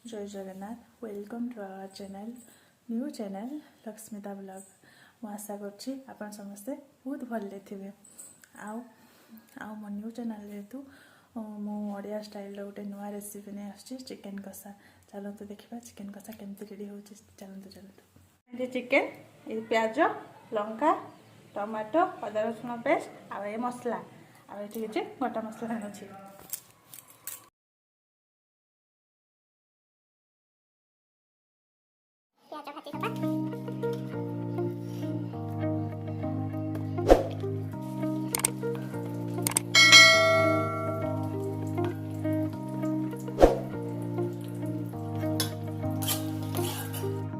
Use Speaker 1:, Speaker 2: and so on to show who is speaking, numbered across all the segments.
Speaker 1: जय Jagannath welcome to our channel new channel Lakshmita blog. मु आशा करछि आपण समस्ते बहुत भले थे। आउ मो न्यू चैनल जेतु मु ओडिया स्टाइल गोटे नुआ रेसिपी नहीं आछि चिकन कषा। चलतु देखा चिकन कषा केमती रेडी हो। चलतु ये चिकन ये प्याज लंका टमाटो अदा रसुण पेस्ट आ ये मसला आ ये गोटा मसला अच्छी
Speaker 2: प्याज भाजी दबा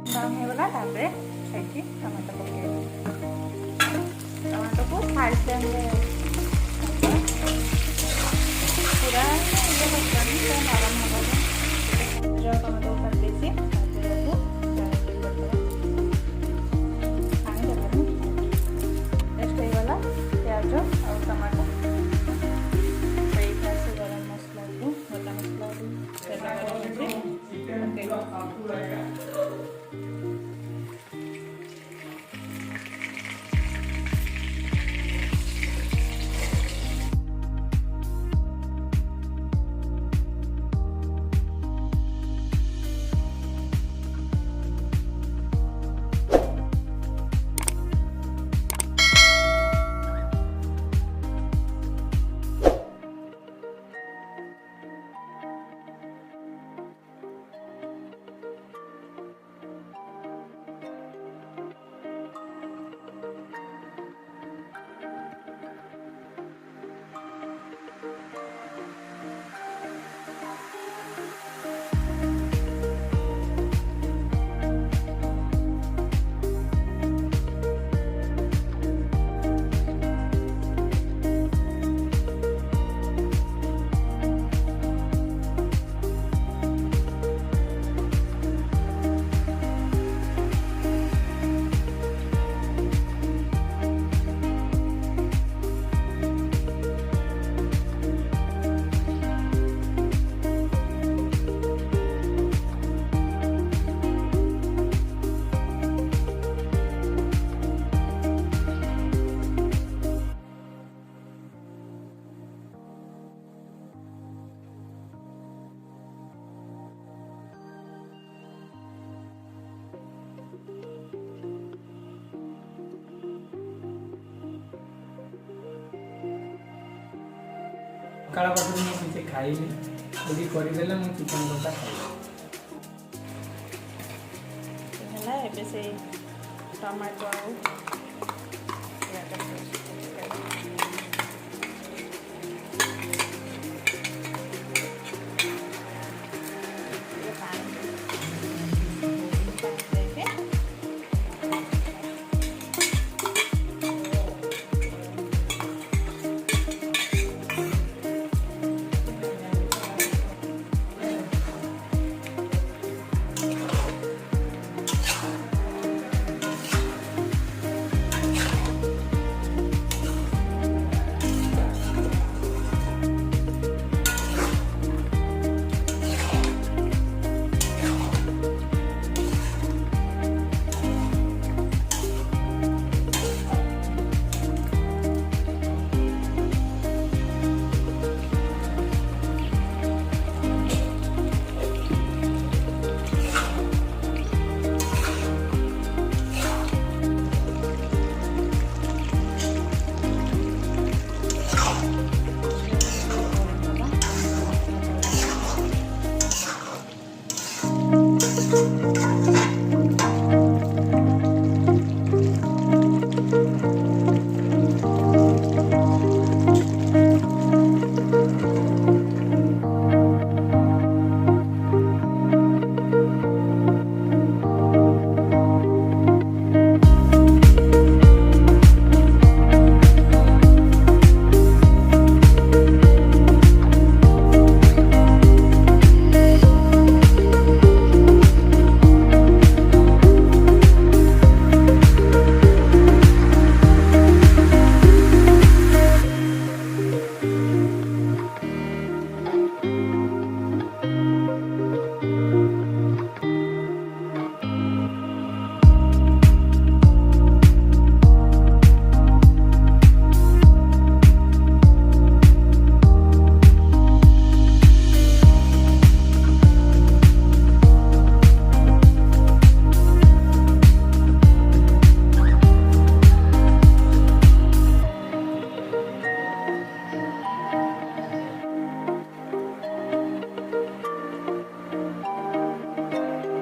Speaker 1: ब्राउन होगा तापरे खाई टमाटो पके टमाटो को हाई फ्लेम पूरा ये नरम होगा जो टमाटो काट देसी प्याज और टमाटो गरम मसला को गोटा मसला
Speaker 3: काला पाखु मैं किसी खाइली यदि करदेले मैं चिकन कषा खाइली
Speaker 1: है से टमाटो